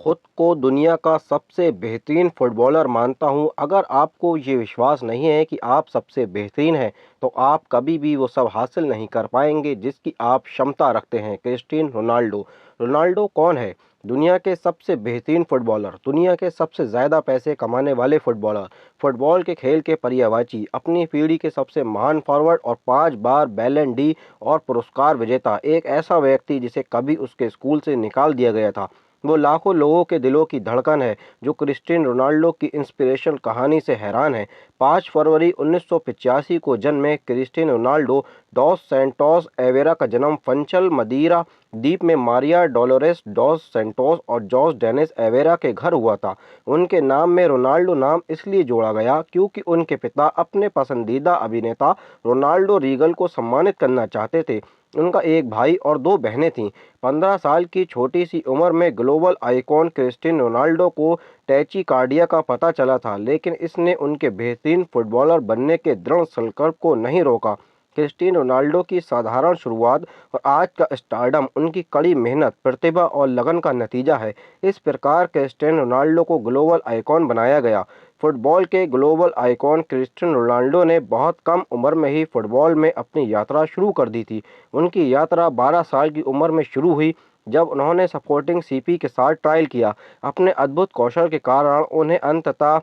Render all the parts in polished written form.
खुद को दुनिया का सबसे बेहतरीन फुटबॉलर मानता हूं। अगर आपको ये विश्वास नहीं है कि आप सबसे बेहतरीन हैं, तो आप कभी भी वो सब हासिल नहीं कर पाएंगे जिसकी आप क्षमता रखते हैं। Cristiano Ronaldo. रोनाल्डो कौन है? दुनिया के सबसे बेहतरीन फुटबॉलर, दुनिया के सबसे ज़्यादा पैसे कमाने वाले फुटबॉलर, फुटबॉल के खेल के पर्यायवाची, अपनी पीढ़ी के सबसे महान फॉरवर्ड और 5 बार बैलन डी और पुरस्कार विजेता। एक ऐसा व्यक्ति जिसे कभी उसके स्कूल से निकाल दिया गया था। वो लाखों लोगों के दिलों की धड़कन है, जो क्रिस्टियानो रोनाल्डो की इंस्पिरेशन कहानी से हैरान है। 5 फरवरी 1985 को जन्मे Cristiano Ronaldo dos Santos Aveiro का जन्म फंचल मदीरा द्वीप में मारिया डोलोरेस डॉस सैंटोस और जॉस डेनिस एवेरा के घर हुआ था। उनके नाम में रोनाल्डो नाम इसलिए जोड़ा गया क्योंकि उनके पिता अपने पसंदीदा अभिनेता रोनाल्डो रीगल को सम्मानित करना चाहते थे। उनका एक भाई और 2 बहनें थीं। 15 साल की छोटी सी उम्र में ग्लोबल आइकॉन क्रिस्टियानो रोनाल्डो को टैचिकार्डिया का पता चला था, लेकिन इसने उनके बेहतरीन फुटबॉलर बनने के दृढ़ संकल्प को नहीं रोका। क्रिस्टियानो रोनाल्डो की साधारण शुरुआत और आज का स्टारडम उनकी कड़ी मेहनत, प्रतिभा और लगन का नतीजा है। इस प्रकार क्रिस्टियानो रोनाल्डो को ग्लोबल आइकॉन बनाया गया। फुटबॉल के ग्लोबल आइकॉन क्रिस्टियानो रोनाल्डो ने बहुत कम उम्र में ही फुटबॉल में अपनी यात्रा शुरू कर दी थी। उनकी यात्रा 12 साल की उम्र में शुरू हुई, जब उन्होंने स्पोर्टिंग सीपी के साथ ट्रायल किया। अपने अद्भुत कौशल के कारण उन्हें अंततः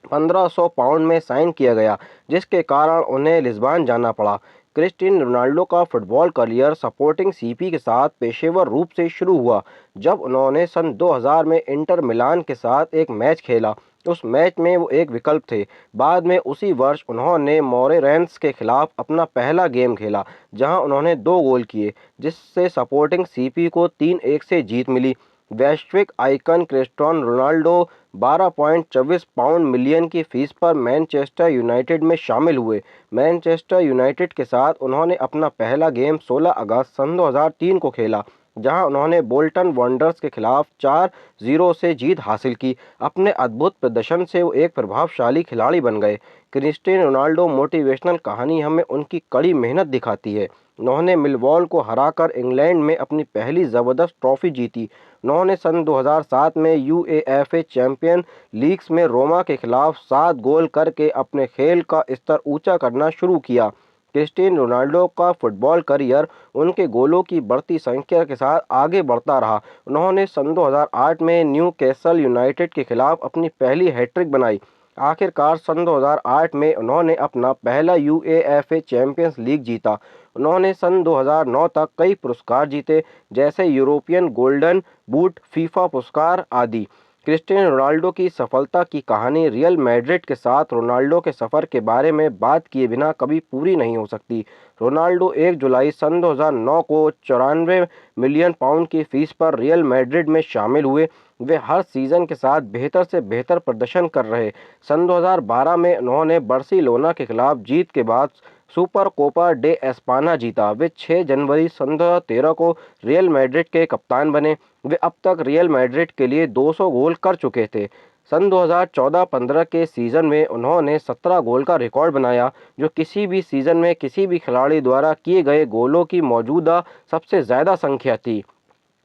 1500 पाउंड में साइन किया गया, जिसके कारण उन्हें लिस्बन जाना पड़ा। क्रिस्टियानो रोनाल्डो का फुटबॉल करियर स्पोर्टिंग सीपी के साथ पेशेवर रूप से शुरू हुआ, जब उन्होंने सन 2000 में इंटर मिलान के साथ एक मैच खेला। उस मैच में वो एक विकल्प थे। बाद में उसी वर्ष उन्होंने मोरेरेन्स के खिलाफ अपना पहला गेम खेला, जहां उन्होंने 2 गोल किए, जिससे स्पोर्टिंग सीपी को 3-1 से जीत मिली। वैश्विक icon Cristiano Ronaldo 12.24 pound million की फीस पर मैनचेस्टर यूनाइटेड में शामिल हुए। मैनचेस्टर यूनाइटेड के साथ उन्होंने अपना पहला गेम 16 अगस्त सन 2003 को खेला, जहां उन्होंने बोल्टन वंडर्स के खिलाफ 4-0 से जीत हासिल की। अपने अद्भुत प्रदर्शन से वो एक प्रभावशाली खिलाड़ी बन गए। क्रिस्टियानो रोनाल्डो मोटिवेशनल कहानी हमें उनकी कड़ी मेहनत दिखाती है। उन्होंने मिलवॉल को हराकर इंग्लैंड में अपनी पहली ज़बरदस्त ट्रॉफी जीती। उन्होंने सन 2007 में यूएफए चैंपियन लीग्स में रोमा के खिलाफ 7 गोल करके अपने खेल का स्तर ऊंचा करना शुरू किया। क्रिस्टियानो रोनाल्डो का फुटबॉल करियर उनके गोलों की बढ़ती संख्या के साथ आगे बढ़ता रहा। उन्होंने सन 2008 में न्यूकैसल यूनाइटेड के खिलाफ अपनी पहली हैट्रिक बनाई। आखिरकार सन 2008 में उन्होंने अपना पहला यूएफए चैंपियंस लीग जीता। उन्होंने सन 2009 तक कई पुरस्कार जीते, जैसे यूरोपियन गोल्डन बूट, फीफा पुरस्कार आदि। क्रिस्टियानो रोनाल्डो की सफलता की कहानी रियल मैड्रिड के साथ रोनाल्डो के सफ़र के बारे में बात किए बिना कभी पूरी नहीं हो सकती। रोनाल्डो 1 जुलाई सन 2009 को 94 मिलियन पाउंड की फीस पर रियल मैड्रिड में शामिल हुए। वे हर सीज़न के साथ बेहतर से बेहतर प्रदर्शन कर रहे। सन 2012 में उन्होंने बार्सिलोना के खिलाफ जीत के बाद सुपर कोपा डे एस्पाना जीता। वे 6 जनवरी सन 2013 को रियल मैड्रिड के कप्तान बने। वे अब तक रियल मैड्रिड के लिए 200 गोल कर चुके थे। सन 2014-15 के सीज़न में उन्होंने 17 गोल का रिकॉर्ड बनाया, जो किसी भी सीज़न में किसी भी खिलाड़ी द्वारा किए गए गोलों की मौजूदा सबसे ज़्यादा संख्या थी।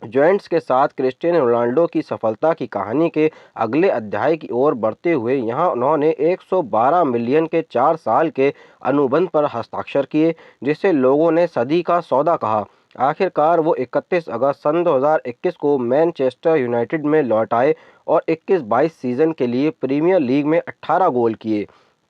जुवेंटस के साथ क्रिस्टियानो रोनाल्डो की सफलता की कहानी के अगले अध्याय की ओर बढ़ते हुए यहां उन्होंने 112 मिलियन के 4 साल के अनुबंध पर हस्ताक्षर किए, जिसे लोगों ने सदी का सौदा कहा। आखिरकार वो 31 अगस्त सन 2021 को मैनचेस्टर यूनाइटेड में लौट आए और 21-22 सीज़न के लिए प्रीमियर लीग में 18 गोल किए।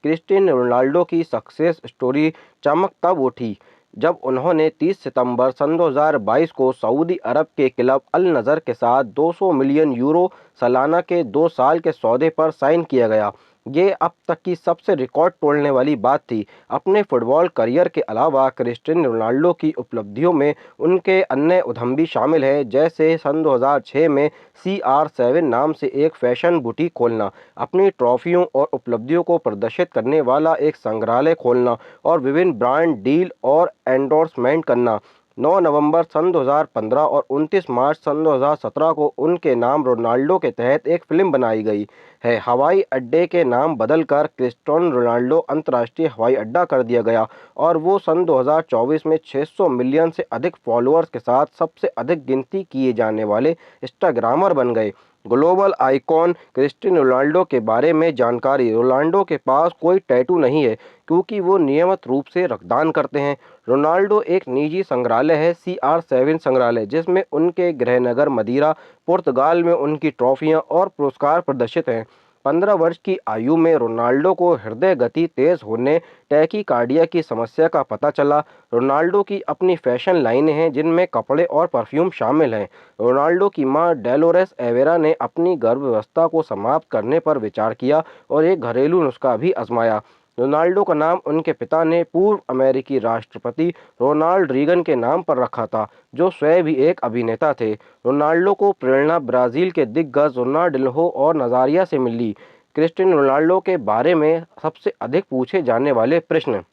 क्रिस्टियानो रोनाल्डो की सक्सेस स्टोरी चमक तब उठी जब उन्होंने 30 सितंबर सन 2022 को सऊदी अरब के क्लब अल नज़र के साथ 200 मिलियन यूरो सालाना के 2 साल के सौदे पर साइन किया गया। ये अब तक की सबसे रिकॉर्ड तोड़ने वाली बात थी। अपने फुटबॉल करियर के अलावा क्रिस्टियानो रोनाल्डो की उपलब्धियों में उनके अन्य उद्यम भी शामिल हैं, जैसे सन 2006 में CR7 नाम से एक फैशन बुटीक खोलना, अपनी ट्रॉफियों और उपलब्धियों को प्रदर्शित करने वाला एक संग्रहालय खोलना और विभिन्न ब्रांड डील और एंडोर्समेंट करना। 9 नवंबर सन 2015 और 29 मार्च सन 2017 को उनके नाम रोनाल्डो के तहत एक फिल्म बनाई गई है। हवाई अड्डे के नाम बदलकर क्रिस्टियानो रोनाल्डो अंतर्राष्ट्रीय हवाई अड्डा कर दिया गया और वो सन 2024 में 600 मिलियन से अधिक फॉलोअर्स के साथ सबसे अधिक गिनती किए जाने वाले इंस्टाग्रामर बन गए। ग्लोबल आइकॉन क्रिस्टियानो रोनाल्डो के बारे में जानकारी। रोनाल्डो के पास कोई टैटू नहीं है क्योंकि वो नियमित रूप से रक्तदान करते हैं। रोनाल्डो एक निजी संग्रहालय है, CR7 संग्रहालय, जिसमें उनके गृहनगर मदीरा, पुर्तगाल में उनकी ट्रॉफियां और पुरस्कार प्रदर्शित हैं। 15 वर्ष की आयु में रोनाल्डो को हृदय गति तेज होने, टैकीकार्डिया की समस्या का पता चला। रोनाल्डो की अपनी फैशन लाइनें हैं जिनमें कपड़े और परफ्यूम शामिल हैं। रोनाल्डो की मां डेलोरेस एवेरा ने अपनी गर्भावस्था को समाप्त करने पर विचार किया और एक घरेलू नुस्खा भी आजमाया। रोनाल्डो का नाम उनके पिता ने पूर्व अमेरिकी राष्ट्रपति रोनाल्ड रीगन के नाम पर रखा था, जो स्वयं भी एक अभिनेता थे। रोनाल्डो को प्रेरणा ब्राजील के दिग्गज रोनाल्डिन्हो और नज़ारिया से मिली। क्रिस्टियानो रोनाल्डो के बारे में सबसे अधिक पूछे जाने वाले प्रश्न।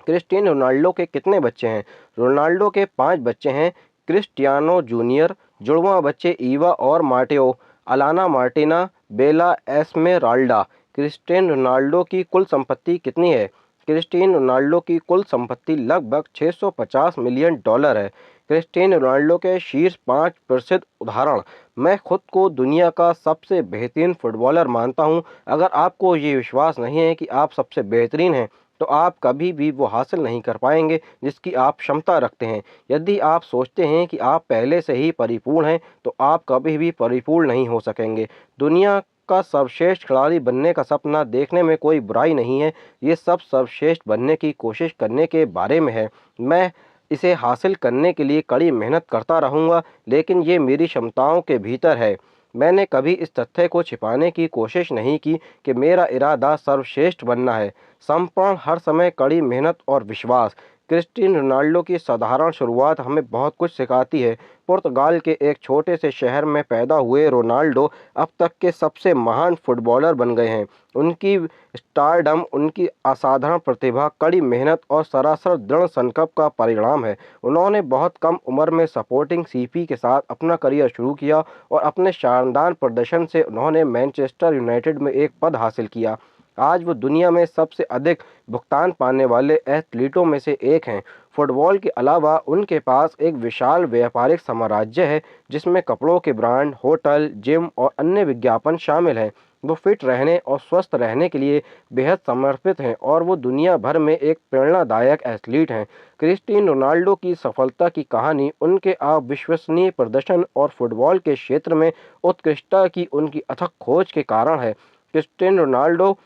क्रिस्टियानो रोनाल्डो के कितने बच्चे हैं? रोनाल्डो के 5 बच्चे हैं। क्रिस्टियानो जूनियर, जुड़वा बच्चे ईवा और माटेओ, अलाना मार्टिना, बेला एस्मेराल्डा। क्रिस्टियानो रोनाल्डो की कुल संपत्ति कितनी है? क्रिस्टियानो रोनाल्डो की कुल संपत्ति लगभग $650 मिलियन है। क्रिस्टियानो रोनाल्डो के शीर्ष 5 प्रसिद्ध उदाहरण। मैं खुद को दुनिया का सबसे बेहतरीन फुटबॉलर मानता हूं। अगर आपको ये विश्वास नहीं है कि आप सबसे बेहतरीन हैं, तो आप कभी भी वो हासिल नहीं कर पाएंगे जिसकी आप क्षमता रखते हैं। यदि आप सोचते हैं कि आप पहले से ही परिपूर्ण हैं, तो आप कभी भी परिपूर्ण नहीं हो सकेंगे। दुनिया का सर्वश्रेष्ठ खिलाड़ी बनने का सपना देखने में कोई बुराई नहीं है। ये सब सर्वश्रेष्ठ बनने की कोशिश करने के बारे में है। मैं इसे हासिल करने के लिए कड़ी मेहनत करता रहूँगा, लेकिन ये मेरी क्षमताओं के भीतर है। मैंने कभी इस तथ्य को छिपाने की कोशिश नहीं की कि मेरा इरादा सर्वश्रेष्ठ बनना है। समर्पण, हर समय कड़ी मेहनत और विश्वास। क्रिस्टियानो रोनाल्डो की साधारण शुरुआत हमें बहुत कुछ सिखाती है। पुर्तगाल के एक छोटे से शहर में पैदा हुए रोनाल्डो अब तक के सबसे महान फुटबॉलर बन गए हैं। उनकी स्टारडम उनकी असाधारण प्रतिभा, कड़ी मेहनत और सरासर दृढ़ संकल्प का परिणाम है। उन्होंने बहुत कम उम्र में सपोर्टिंग सीपी के साथ अपना करियर शुरू किया और अपने शानदार प्रदर्शन से उन्होंने मैनचेस्टर यूनाइटेड में एक पद हासिल किया। आज वो दुनिया में सबसे अधिक भुगतान पाने वाले एथलीटों में से एक हैं। फुटबॉल के अलावा उनके पास एक विशाल व्यापारिक साम्राज्य है, जिसमें कपड़ों के ब्रांड, होटल, जिम और अन्य विज्ञापन शामिल हैं। वो फिट रहने और स्वस्थ रहने के लिए बेहद समर्पित हैं और वो दुनिया भर में एक प्रेरणादायक एथलीट हैं। क्रिस्टियानो रोनाल्डो की सफलता की कहानी उनके अविश्वसनीय प्रदर्शन और फुटबॉल के क्षेत्र में उत्कृष्टता की उनकी अथक खोज के कारण है। क्रिस्टियानो रोनाल्डो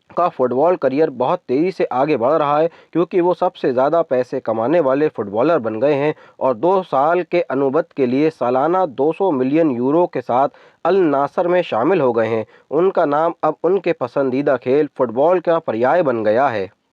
का फुटबॉल करियर बहुत तेज़ी से आगे बढ़ रहा है क्योंकि वो सबसे ज़्यादा पैसे कमाने वाले फुटबॉलर बन गए हैं और 2 साल के अनुबंध के लिए सालाना 200 मिलियन यूरो के साथ अल नासर में शामिल हो गए हैं। उनका नाम अब उनके पसंदीदा खेल फुटबॉल का पर्याय बन गया है।